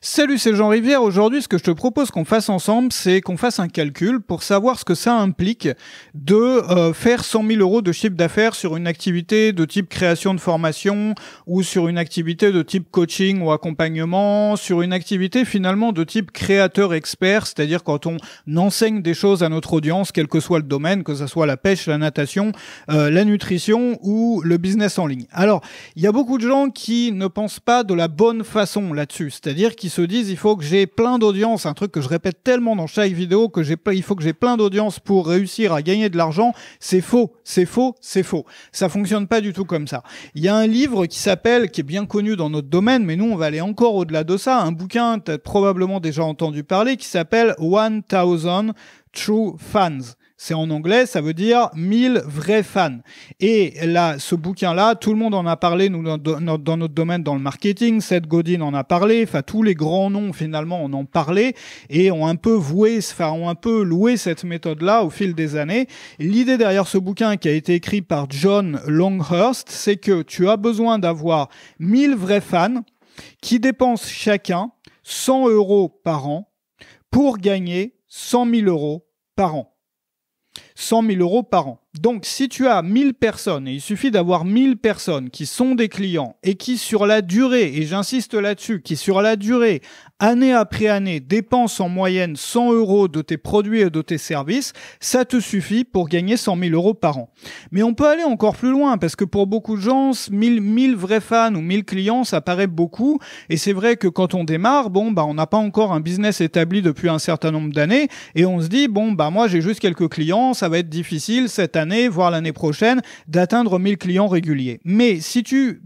Salut, c'est Jean Rivière. Aujourd'hui, ce que je te propose qu'on fasse ensemble, c'est qu'on fasse un calcul pour savoir ce que ça implique de faire 100 000 euros de chiffre d'affaires sur une activité de type création de formation ou sur une activité de type coaching ou accompagnement, sur une activité finalement de type créateur expert, c'est-à-dire quand on enseigne des choses à notre audience, quel que soit le domaine, que ce soit la pêche, la natation, la nutrition ou le business en ligne. Alors, il y a beaucoup de gens qui ne pensent pas de la bonne façon là-dessus, c'est-à-dire qui se disent il faut que j'ai plein d'audience, un truc que je répète tellement dans chaque vidéo il faut que j'ai plein d'audience pour réussir à gagner de l'argent. C'est faux, c'est faux, c'est faux. Ça fonctionne pas du tout comme ça. Il y a un livre qui est bien connu dans notre domaine, mais nous on va aller encore au-delà de ça, un bouquin, tu as probablement déjà entendu parler, qui s'appelle 1000 True Fans. C'est en anglais, ça veut dire 1000 vrais fans. Et là, ce bouquin-là, tout le monde en a parlé, nous, dans notre domaine, dans le marketing. Seth Godin en a parlé. Enfin, tous les grands noms, finalement, en ont parlé et ont un peu loué cette méthode-là au fil des années. Et l'idée derrière ce bouquin qui a été écrit par John Longhurst, c'est que tu as besoin d'avoir 1000 vrais fans qui dépensent chacun 100 euros par an pour gagner 100 000 euros par an. 100 000 euros par an. Donc, si tu as 1000 personnes, et il suffit d'avoir 1000 personnes qui sont des clients et qui sur la durée, et j'insiste là-dessus, qui sur la durée, année après année, dépensent en moyenne 100 euros de tes produits et de tes services, ça te suffit pour gagner 100 000 euros par an. Mais on peut aller encore plus loin, parce que pour beaucoup de gens, 1000 vrais fans ou 1000 clients, ça paraît beaucoup, et c'est vrai que quand on démarre, on n'a pas encore un business établi depuis un certain nombre d'années, et on se dit, moi j'ai juste quelques clients, ça va être difficile cette année, voire l'année prochaine, d'atteindre 1000 clients réguliers. Mais si tu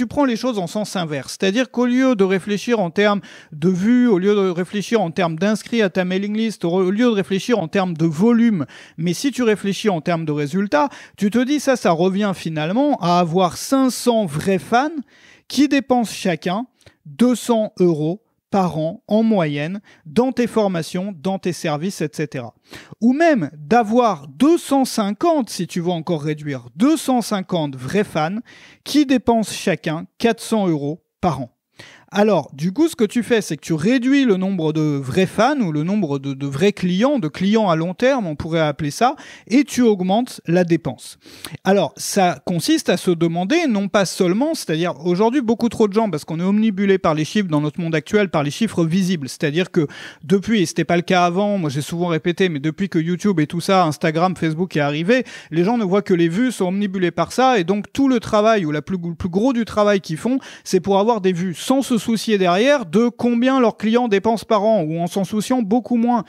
prends les choses en sens inverse, c'est-à-dire qu'au lieu de réfléchir en termes de vues, au lieu de réfléchir en termes d'inscrits à ta mailing list, au lieu de réfléchir en termes de volume, mais si tu réfléchis en termes de résultats, tu te dis ça revient finalement à avoir 500 vrais fans qui dépensent chacun 200 euros par an en moyenne dans tes formations, dans tes services, etc. Ou même d'avoir 250, si tu veux encore réduire, 250 vrais fans qui dépensent chacun 400 euros par an. Alors, du coup, ce que tu fais, c'est que tu réduis le nombre de vrais fans ou le nombre de vrais clients, de clients à long terme, on pourrait appeler ça, et tu augmentes la dépense. Alors, ça consiste à se demander, non pas seulement, c'est-à-dire aujourd'hui, beaucoup trop de gens, parce qu'on est omnibulé par les chiffres dans notre monde actuel, par les chiffres visibles, c'est-à-dire que depuis, et c'était pas le cas avant, moi j'ai souvent répété, mais depuis que YouTube et tout ça, Instagram, Facebook est arrivé, les gens ne voient que les vues, sont omnibulés par ça, et donc tout le travail, ou le plus gros du travail qu'ils font, c'est pour avoir des vues, sans se soucier derrière de combien leurs clients dépensent par an ou en s'en souciant beaucoup moins.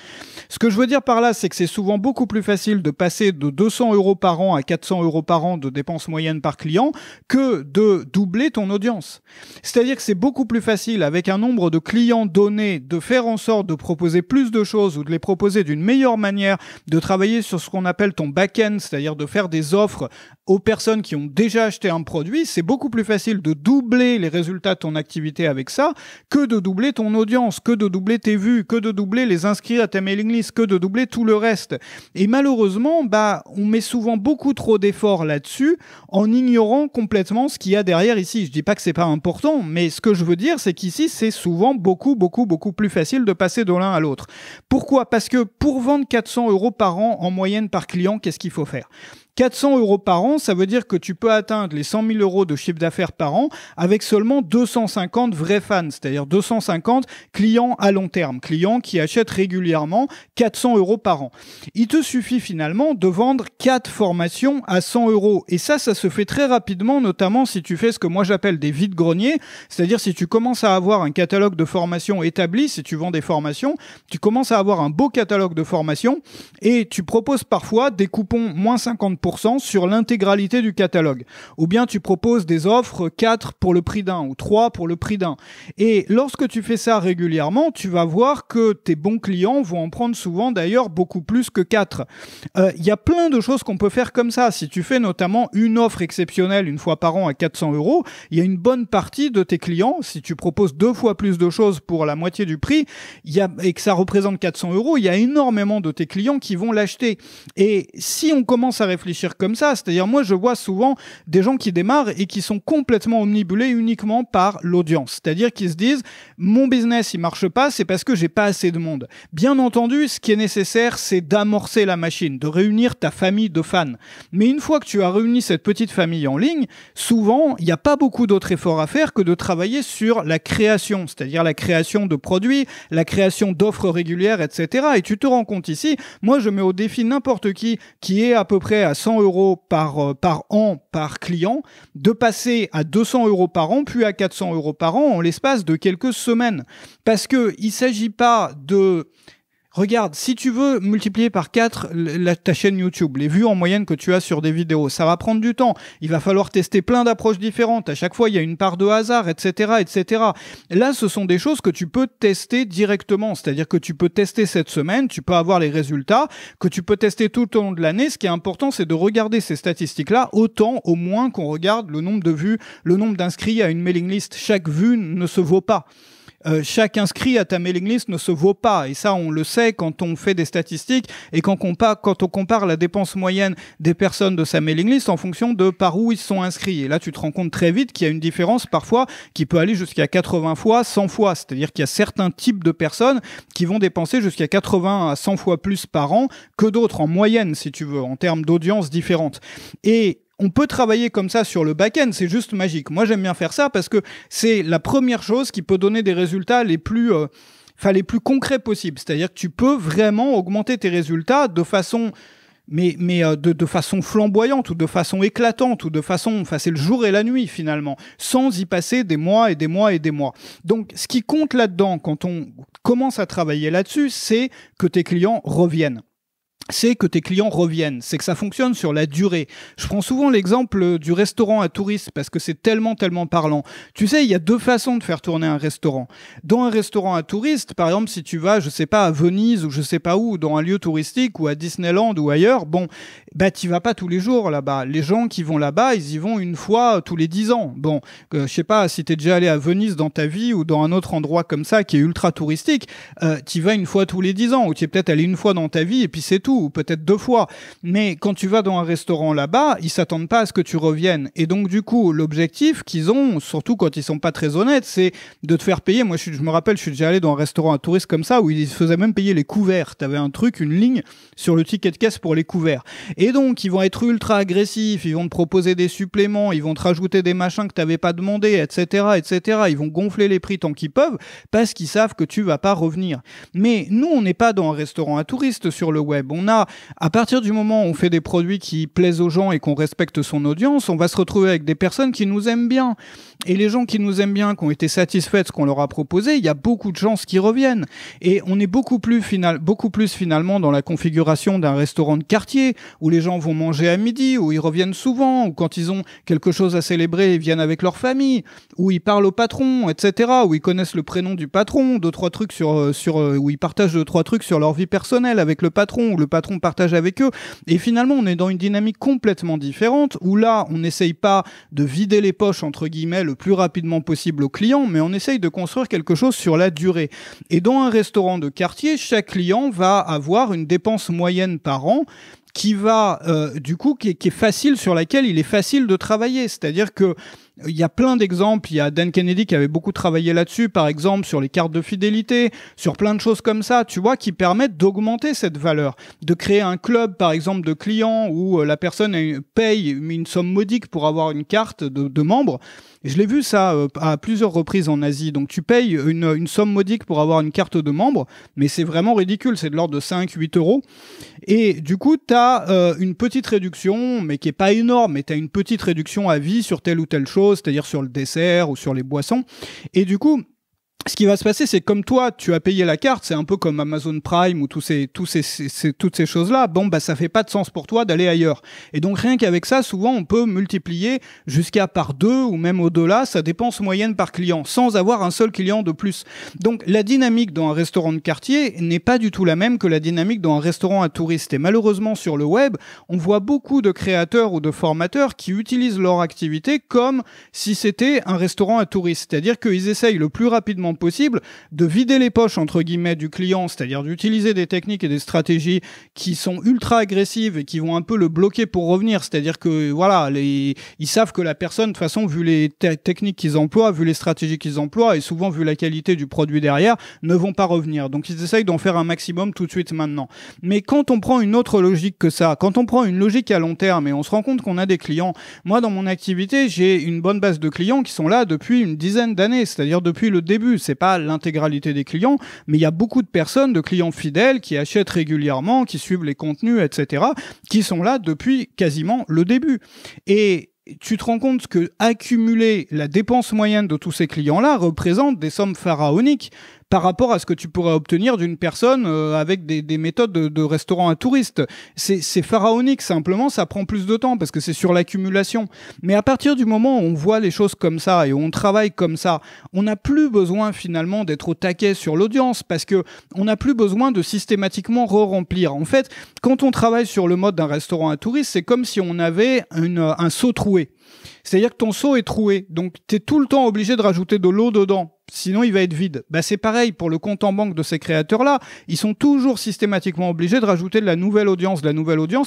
Ce que je veux dire par là, c'est que c'est souvent beaucoup plus facile de passer de 200 euros par an à 400 euros par an de dépenses moyennes par client que de doubler ton audience. C'est-à-dire que c'est beaucoup plus facile avec un nombre de clients donné de faire en sorte de proposer plus de choses ou de les proposer d'une meilleure manière, de travailler sur ce qu'on appelle ton back-end, c'est-à-dire de faire des offres aux personnes qui ont déjà acheté un produit. C'est beaucoup plus facile de doubler les résultats de ton activité avec ça que de doubler ton audience, que de doubler tes vues, que de doubler les inscrits à ta mailing list, que de doubler tout le reste. Et malheureusement, on met souvent beaucoup trop d'efforts là-dessus en ignorant complètement ce qu'il y a derrière ici. Je dis pas que c'est pas important, mais ce que je veux dire, c'est qu'ici, c'est souvent beaucoup plus facile de passer de l'un à l'autre. Pourquoi ? Parce que pour vendre 400 euros par an en moyenne par client, qu'est-ce qu'il faut faire ? 400 euros par an, ça veut dire que tu peux atteindre les 100 000 euros de chiffre d'affaires par an avec seulement 250 vrais fans, c'est-à-dire 250 clients à long terme, clients qui achètent régulièrement 400 euros par an. Il te suffit finalement de vendre 4 formations à 100 euros. Et ça se fait très rapidement, notamment si tu fais ce que moi j'appelle des vides-greniers, c'est-à-dire si tu commences à avoir un catalogue de formations établi, si tu vends des formations, tu commences à avoir un beau catalogue de formations et tu proposes parfois des coupons moins 50% sur l'intégralité du catalogue. Ou bien tu proposes des offres 4 pour le prix d'un ou 3 pour le prix d'un. Et lorsque tu fais ça régulièrement, tu vas voir que tes bons clients vont en prendre souvent d'ailleurs beaucoup plus que 4. Il y a plein de choses qu'on peut faire comme ça. Si tu fais notamment une offre exceptionnelle une fois par an à 400 euros, il y a une bonne partie de tes clients, si tu proposes 2 fois plus de choses pour la moitié du prix et que ça représente 400 euros, il y a énormément de tes clients qui vont l'acheter. Et si on commence à réfléchir réfléchir comme ça. C'est-à-dire, moi, je vois souvent des gens qui démarrent et qui sont complètement omnibulés uniquement par l'audience. C'est-à-dire qu'ils se disent, mon business, il marche pas, c'est parce que j'ai pas assez de monde. Bien entendu, ce qui est nécessaire, c'est d'amorcer la machine, de réunir ta famille de fans. Mais une fois que tu as réuni cette petite famille en ligne, souvent, il n'y a pas beaucoup d'autres efforts à faire que de travailler sur la création, c'est-à-dire la création de produits, la création d'offres régulières, etc. Et tu te rends compte ici, moi je mets au défi n'importe qui est à peu près à 100 euros par an par client, de passer à 200 euros par an, puis à 400 euros par an en l'espace de quelques semaines. Parce qu'il ne s'agit pas de... Regarde, si tu veux multiplier par 4 ta chaîne YouTube, les vues en moyenne que tu as sur des vidéos, ça va prendre du temps. Il va falloir tester plein d'approches différentes. À chaque fois, il y a une part de hasard, etc., etc. Là, ce sont des choses que tu peux tester directement. C'est-à-dire que tu peux tester cette semaine, tu peux avoir les résultats, que tu peux tester tout au long de l'année. Ce qui est important, c'est de regarder ces statistiques-là autant, au moins, qu'on regarde le nombre de vues, le nombre d'inscrits à une mailing list. Chaque vue ne se vaut pas. Chaque inscrit à ta mailing list ne se vaut pas. Et ça, on le sait quand on fait des statistiques et quand on compare la dépense moyenne des personnes de sa mailing list en fonction de par où ils sont inscrits. Et là, tu te rends compte très vite qu'il y a une différence parfois qui peut aller jusqu'à 80 fois, 100 fois. C'est-à-dire qu'il y a certains types de personnes qui vont dépenser jusqu'à 80 à 100 fois plus par an que d'autres en moyenne, si tu veux, en termes d'audience différentes. Et on peut travailler comme ça sur le back-end, c'est juste magique. Moi, j'aime bien faire ça parce que c'est la première chose qui peut donner des résultats les plus concrets possibles. C'est-à-dire que tu peux vraiment augmenter tes résultats de façon... de façon flamboyante ou de façon éclatante ou de façon, c'est le jour et la nuit finalement, sans y passer des mois et des mois et des mois. Donc, ce qui compte là-dedans, quand on commence à travailler là-dessus, c'est que tes clients reviennent. C'est que tes clients reviennent, c'est que ça fonctionne sur la durée. Je prends souvent l'exemple du restaurant à touristes parce que c'est tellement parlant. Tu sais, il y a deux façons de faire tourner un restaurant. Dans un restaurant à touristes, par exemple, si tu vas, je sais pas, à Venise ou je sais pas où, dans un lieu touristique ou à Disneyland ou ailleurs, bon, bah tu vas pas tous les jours là-bas. Les gens qui vont là-bas, ils y vont une fois tous les 10 ans. Bon, je sais pas si t'es déjà allé à Venise dans ta vie ou dans un autre endroit comme ça qui est ultra touristique, tu vas une fois tous les 10 ans ou tu es peut-être allé une fois dans ta vie et puis c'est tout. Ou peut-être 2 fois. Mais quand tu vas dans un restaurant là-bas, ils s'attendent pas à ce que tu reviennes. Et donc, du coup, l'objectif qu'ils ont, surtout quand ils sont pas très honnêtes, c'est de te faire payer. Moi, je me rappelle, je suis déjà allé dans un restaurant à touristes comme ça où ils faisaient même payer les couverts. T'avais un truc, une ligne sur le ticket de caisse pour les couverts. Et donc, ils vont être ultra agressifs, ils vont te proposer des suppléments, ils vont te rajouter des machins que t'avais pas demandé, etc., etc. Ils vont gonfler les prix tant qu'ils peuvent parce qu'ils savent que tu vas pas revenir. Mais nous, on n'est pas dans un restaurant à touristes sur le web. À partir du moment où on fait des produits qui plaisent aux gens et qu'on respecte son audience, on va se retrouver avec des personnes qui nous aiment bien. Et les gens qui nous aiment bien, qui ont été satisfaits de ce qu'on leur a proposé, il y a beaucoup de chances qu'ils reviennent. Et on est beaucoup plus finalement dans la configuration d'un restaurant de quartier où les gens vont manger à midi, où ils reviennent souvent, ou quand ils ont quelque chose à célébrer, ils viennent avec leur famille, où ils parlent au patron, etc., où ils connaissent le prénom du patron, 2-3 trucs où ils partagent 2-3 trucs sur leur vie personnelle avec le patron, où le patron partage avec eux. Et finalement, on est dans une dynamique complètement différente où là, on n'essaye pas de vider les poches, entre guillemets, le plus rapidement possible aux clients, mais on essaye de construire quelque chose sur la durée. Et dans un restaurant de quartier, chaque client va avoir une dépense moyenne par an qui va, qui est facile, sur laquelle il est facile de travailler. C'est-à-dire que il y a plein d'exemples. Il y a Dan Kennedy qui avait beaucoup travaillé là-dessus, par exemple, sur les cartes de fidélité, sur plein de choses comme ça, tu vois, qui permettent d'augmenter cette valeur. De créer un club, par exemple, de clients où la personne paye une somme modique pour avoir une carte de membre. Et je l'ai vu ça à plusieurs reprises en Asie. Donc tu payes une somme modique pour avoir une carte de membre, mais c'est vraiment ridicule, c'est de l'ordre de 5-8 euros. Et du coup, tu as une petite réduction, mais qui est pas énorme, mais tu as une petite réduction à vie sur telle ou telle chose, c'est-à-dire sur le dessert ou sur les boissons. Et du coup, ce qui va se passer, c'est comme toi, tu as payé la carte, c'est un peu comme Amazon Prime ou toutes ces choses-là. Bon, bah, ça fait pas de sens pour toi d'aller ailleurs. Et donc, rien qu'avec ça, souvent, on peut multiplier jusqu'à par 2 ou même au-delà sa dépense moyenne par client, sans avoir un seul client de plus. Donc, la dynamique dans un restaurant de quartier n'est pas du tout la même que la dynamique dans un restaurant à touristes. Et malheureusement, sur le web, on voit beaucoup de créateurs ou de formateurs qui utilisent leur activité comme si c'était un restaurant à touristes. C'est-à-dire qu'ils essayent le plus rapidement rapidement possible, de vider les poches, entre guillemets, du client, c'est-à-dire d'utiliser des techniques et des stratégies qui sont ultra agressives et qui vont un peu le bloquer pour revenir. C'est-à-dire que, voilà, ils savent que la personne, de toute façon, vu les techniques qu'ils emploient, vu les stratégies qu'ils emploient, et souvent vu la qualité du produit derrière, ne vont pas revenir. Donc, ils essayent d'en faire un maximum tout de suite maintenant. Mais quand on prend une autre logique que ça, quand on prend une logique à long terme et on se rend compte qu'on a des clients, moi, dans mon activité, j'ai une bonne base de clients qui sont là depuis une dizaine d'années, c'est-à-dire depuis le début. C'est pas l'intégralité des clients, mais il y a beaucoup de personnes, de clients fidèles qui achètent régulièrement, qui suivent les contenus, etc., qui sont là depuis quasiment le début. Et tu te rends compte que accumuler la dépense moyenne de tous ces clients-là représente des sommes pharaoniques par rapport à ce que tu pourrais obtenir d'une personne avec des méthodes de restaurant à touristes. C'est pharaonique, simplement, ça prend plus de temps parce que c'est sur l'accumulation. Mais à partir du moment où on voit les choses comme ça et où on travaille comme ça, on n'a plus besoin finalement d'être au taquet sur l'audience parce que on n'a plus besoin de systématiquement re-remplir. En fait, quand on travaille sur le mode d'un restaurant à touristes, c'est comme si on avait un seau troué. C'est-à-dire que ton seau est troué, donc tu es tout le temps obligé de rajouter de l'eau dedans, sinon il va être vide. Bah, c'est pareil pour le compte en banque de ces créateurs-là, ils sont toujours systématiquement obligés de rajouter de la nouvelle audience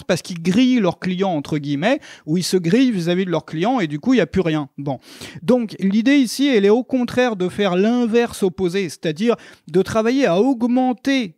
parce qu'ils grillent leurs clients, entre guillemets, ou ils se grillent vis-à-vis de leurs clients et du coup il n'y a plus rien. Bon. Donc l'idée ici, elle est au contraire de faire l'inverse opposé, c'est-à-dire de travailler à augmenter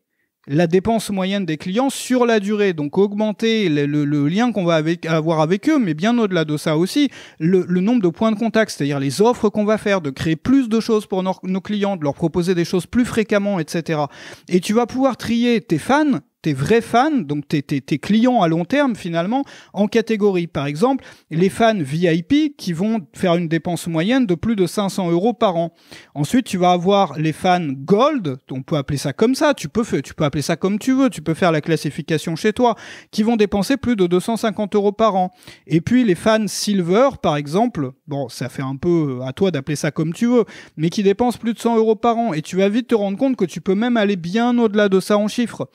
la dépense moyenne des clients sur la durée, donc augmenter le lien qu'on va avoir avec eux, mais bien au-delà de ça aussi, le nombre de points de contact, c'est-à-dire les offres qu'on va faire, de créer plus de choses pour nos clients, de leur proposer des choses plus fréquemment, etc. Et tu vas pouvoir trier tes fans, tes vrais fans, donc tes clients à long terme finalement, en catégories. Par exemple, les fans VIP qui vont faire une dépense moyenne de plus de 500 € par an. Ensuite, tu vas avoir les fans Gold, on peut appeler ça comme ça, tu peux appeler ça comme tu veux, tu peux faire la classification chez toi, qui vont dépenser plus de 250 € par an. Et puis les fans Silver, par exemple, bon, ça fait un peu à toi d'appeler ça comme tu veux, mais qui dépensent plus de 100 € par an. Et tu vas vite te rendre compte que tu peux même aller bien au-delà de ça en chiffres.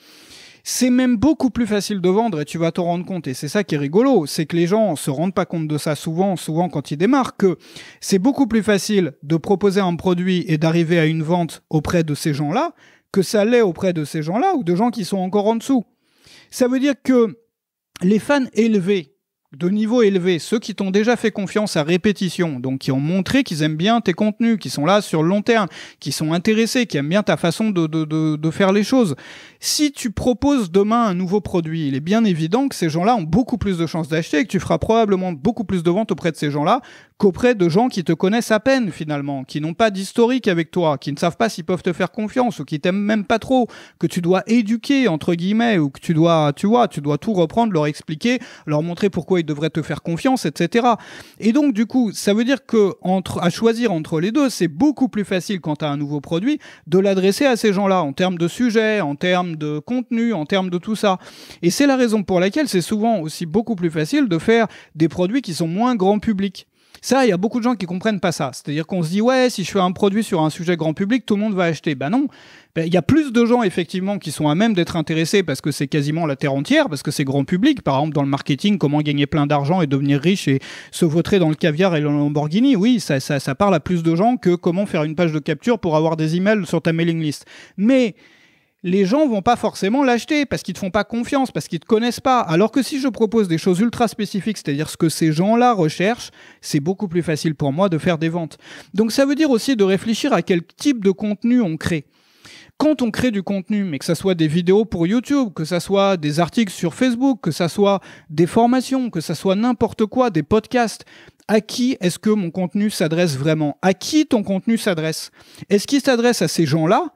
C'est même beaucoup plus facile de vendre et tu vas t'en rendre compte. Et c'est ça qui est rigolo, c'est que les gens se rendent pas compte de ça souvent quand ils démarrent, que c'est beaucoup plus facile de proposer un produit et d'arriver à une vente auprès de ces gens-là que ça l'est auprès de ces gens-là ou de gens qui sont encore en dessous. Ça veut dire que les fans élevés, de niveau élevé, ceux qui t'ont déjà fait confiance à répétition, donc qui ont montré qu'ils aiment bien tes contenus, qui sont là sur le long terme, qui sont intéressés, qui aiment bien ta façon de faire les choses. Si tu proposes demain un nouveau produit, il est bien évident que ces gens-là ont beaucoup plus de chances d'acheter et que tu feras probablement beaucoup plus de ventes auprès de ces gens-là qu'auprès de gens qui te connaissent à peine finalement, qui n'ont pas d'historique avec toi, qui ne savent pas s'ils peuvent te faire confiance ou qui t'aiment même pas trop, que tu dois éduquer entre guillemets ou que tu dois tout reprendre, leur expliquer, leur montrer pourquoi ils devraient te faire confiance, etc. Et donc du coup, ça veut dire que à choisir entre les deux, c'est beaucoup plus facile quand tu as un nouveau produit de l'adresser à ces gens-là en termes de sujet, en termes de contenu, en termes de tout ça. Et c'est la raison pour laquelle c'est souvent aussi beaucoup plus facile de faire des produits qui sont moins grand public. Ça, il y a beaucoup de gens qui comprennent pas ça. C'est-à-dire qu'on se dit, ouais, si je fais un produit sur un sujet grand public, tout le monde va acheter. Ben non. Il y a plus de gens, effectivement, qui sont à même d'être intéressés parce que c'est quasiment la terre entière, parce que c'est grand public. Par exemple, dans le marketing, comment gagner plein d'argent et devenir riche et se vautrer dans le caviar et le Lamborghini. Oui, ça parle à plus de gens que comment faire une page de capture pour avoir des emails sur ta mailing list. Mais les gens vont pas forcément l'acheter parce qu'ils te font pas confiance, parce qu'ils te connaissent pas. Alors que si je propose des choses ultra spécifiques, c'est-à-dire ce que ces gens-là recherchent, c'est beaucoup plus facile pour moi de faire des ventes. Donc ça veut dire aussi de réfléchir à quel type de contenu on crée. Quand on crée du contenu, mais que ça soit des vidéos pour YouTube, que ça soit des articles sur Facebook, que ça soit des formations, que ça soit n'importe quoi, des podcasts, à qui est-ce que mon contenu s'adresse vraiment? À qui ton contenu s'adresse? Est-ce qu'il s'adresse à ces gens-là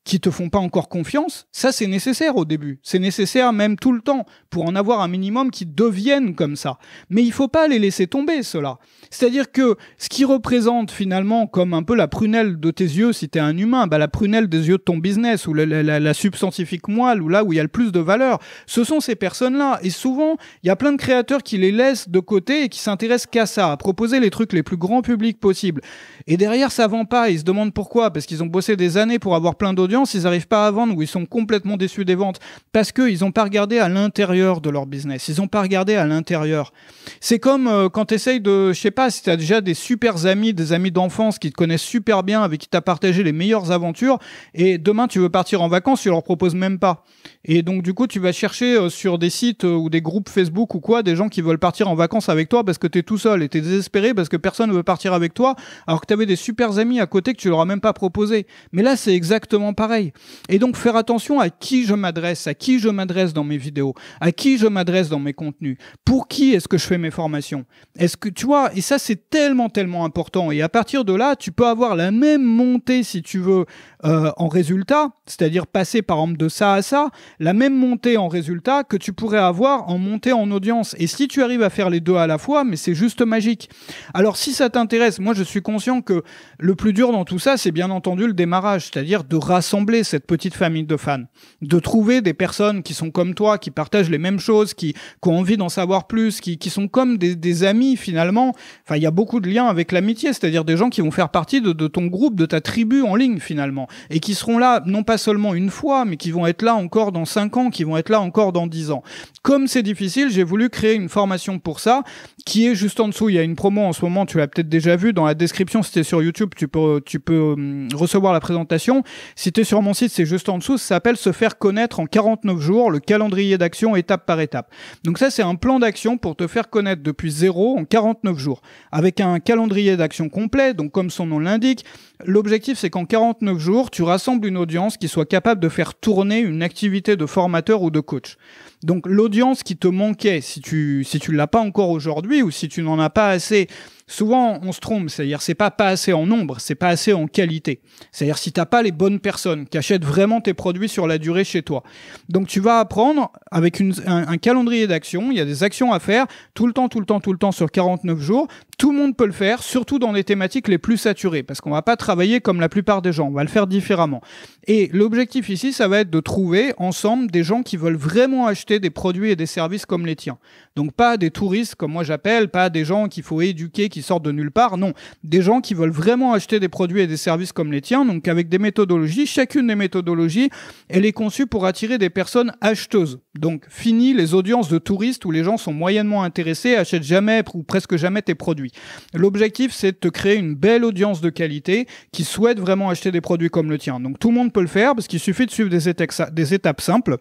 qui te font pas encore confiance? Ça, c'est nécessaire au début. C'est nécessaire même tout le temps pour en avoir un minimum qui deviennent comme ça. Mais il faut pas les laisser tomber, ceux-là. C'est-à-dire que ce qui représente finalement comme un peu la prunelle de tes yeux, si tu es un humain, la prunelle des yeux de ton business ou la substantifique moelle, ou là où il y a le plus de valeur, ce sont ces personnes-là. Et souvent, il y a plein de créateurs qui les laissent de côté et qui s'intéressent qu'à ça, à proposer les trucs les plus grands publics possibles. Et derrière, ça vend pas. Ils se demandent pourquoi. Parce qu'ils ont bossé des années pour avoir plein d'audience audience, ils n'arrivent pas à vendre ou ils sont complètement déçus des ventes parce qu'ils n'ont pas regardé à l'intérieur de leur business. Ils n'ont pas regardé à l'intérieur. C'est comme quand tu essayes de, je sais pas, si tu as déjà des super amis, des amis d'enfance qui te connaissent super bien, avec qui tu as partagé les meilleures aventures, et demain tu veux partir en vacances, tu leur proposes même pas. Et donc du coup, tu vas chercher sur des sites ou des groupes Facebook ou quoi, des gens qui veulent partir en vacances avec toi parce que tu es tout seul et tu es désespéré parce que personne ne veut partir avec toi, alors que tu avais des super amis à côté que tu leur as même pas proposé. Mais là, c'est exactement pareil. Et donc, faire attention à qui je m'adresse dans mes vidéos, à qui je m'adresse dans mes contenus, pour qui est-ce que je fais mes formations. Est-ce que, tu vois, et ça, c'est tellement, tellement important. Et à partir de là, tu peux avoir la même montée, si tu veux, en résultat, c'est-à-dire passer, par exemple, de ça à ça, la même montée en résultat que tu pourrais avoir en montée en audience. Et si tu arrives à faire les deux à la fois, mais c'est juste magique. Alors, si ça t'intéresse, moi, je suis conscient que le plus dur dans tout ça, c'est bien entendu le démarrage, c'est-à-dire de rassembler cette petite famille de fans, de trouver des personnes qui sont comme toi, qui partagent les mêmes choses, qui ont envie d'en savoir plus, qui sont comme des amis finalement. Enfin, il y a beaucoup de liens avec l'amitié, c'est-à-dire des gens qui vont faire partie de ton groupe, de ta tribu en ligne finalement, et qui seront là non pas seulement une fois, mais qui vont être là encore dans 5 ans, qui vont être là encore dans 10 ans. Comme c'est difficile, j'ai voulu créer une formation pour ça, qui est juste en dessous. Il y a une promo en ce moment, tu l'as peut-être déjà vu dans la description, si tu es sur YouTube, tu peux recevoir la présentation. Si tu es sur mon site, c'est juste en dessous, ça s'appelle Se faire connaître en 49 jours, le calendrier d'action étape par étape. Donc ça, c'est un plan d'action pour te faire connaître depuis zéro en 49 jours, avec un calendrier d'action complet, donc comme son nom l'indique. L'objectif, c'est qu'en 49 jours, tu rassembles une audience qui soit capable de faire tourner une activité de formateur ou de coach. Donc l'audience qui te manquait, si tu l'as pas encore aujourd'hui ou si tu n'en as pas assez, souvent on se trompe, c'est-à-dire c'est pas assez en nombre, c'est pas assez en qualité. C'est-à-dire si t'as pas les bonnes personnes qui achètent vraiment tes produits sur la durée chez toi. Donc tu vas apprendre avec un calendrier d'action, il y a des actions à faire tout le temps sur 49 jours. Tout le monde peut le faire, surtout dans les thématiques les plus saturées, parce qu'on va pas travailler comme la plupart des gens, on va le faire différemment. Et l'objectif ici, ça va être de trouver ensemble des gens qui veulent vraiment acheter des produits et des services comme les tiens. Donc pas des touristes, comme moi j'appelle, pas des gens qu'il faut éduquer, qui sortent de nulle part, non. Des gens qui veulent vraiment acheter des produits et des services comme les tiens, donc avec des méthodologies. Chacune des méthodologies, elle est conçue pour attirer des personnes acheteuses. Donc fini les audiences de touristes où les gens sont moyennement intéressés, achètent jamais ou presque jamais tes produits. L'objectif, c'est de te créer une belle audience de qualité qui souhaite vraiment acheter des produits comme le tien. Donc tout le monde peut le faire parce qu'il suffit de suivre des étapes simples.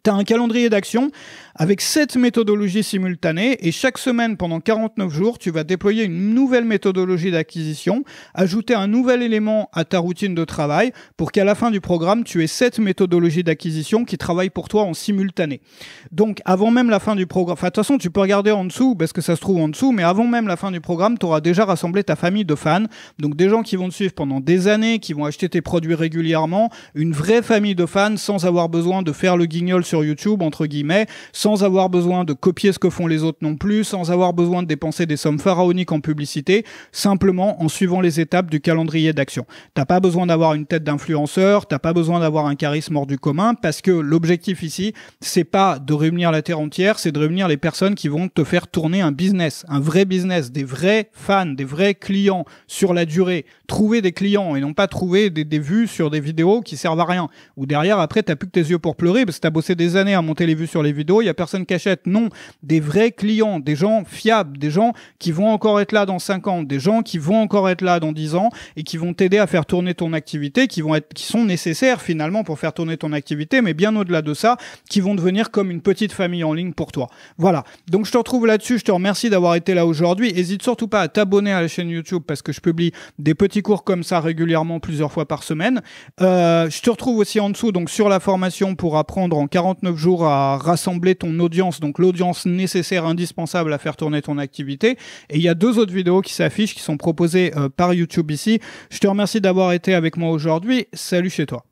Tu as un calendrier d'action avec 7 méthodologies simultanées et chaque semaine, pendant 49 jours, tu vas déployer une nouvelle méthodologie d'acquisition, ajouter un nouvel élément à ta routine de travail pour qu'à la fin du programme, tu aies 7 méthodologies d'acquisition qui travaillent pour toi en simultané. Donc, avant même la fin du programme, enfin, de toute façon, tu peux regarder en dessous parce que ça se trouve en dessous, mais avant même la fin du programme, tu auras déjà rassemblé ta famille de fans, donc des gens qui vont te suivre pendant des années, qui vont acheter tes produits régulièrement, une vraie famille de fans sans avoir besoin de faire le guignol sur YouTube, entre guillemets, sans avoir besoin de copier ce que font les autres non plus, sans avoir besoin de dépenser des sommes pharaoniques en publicité, simplement en suivant les étapes du calendrier d'action. T'as pas besoin d'avoir une tête d'influenceur, t'as pas besoin d'avoir un charisme hors du commun, parce que l'objectif ici, c'est pas de réunir la terre entière, c'est de réunir les personnes qui vont te faire tourner un business, un vrai business, des vrais fans, des vrais clients sur la durée. Trouver des clients et non pas trouver des vues sur des vidéos qui servent à rien. Ou derrière, après, t'as plus que tes yeux pour pleurer parce que t'as bossé des années à monter les vues sur les vidéos, il y a personne qui achète. Non, des vrais clients, des gens fiables, des gens qui vont encore être là dans 5 ans, des gens qui vont encore être là dans 10 ans et qui vont t'aider à faire tourner ton activité, qui sont nécessaires finalement pour faire tourner ton activité, mais bien au-delà de ça, qui vont devenir comme une petite famille en ligne pour toi. Voilà. Donc je te retrouve là-dessus, je te remercie d'avoir été là aujourd'hui. N'hésite surtout pas à t'abonner à la chaîne YouTube parce que je publie des petits cours comme ça régulièrement plusieurs fois par semaine. Je te retrouve aussi en dessous donc sur la formation pour apprendre en 49 jours à rassembler ton audience, donc l'audience nécessaire, indispensable à faire tourner ton activité. Et il y a 2 autres vidéos qui s'affichent, qui sont proposées par YouTube ici. Je te remercie d'avoir été avec moi aujourd'hui. Salut chez toi.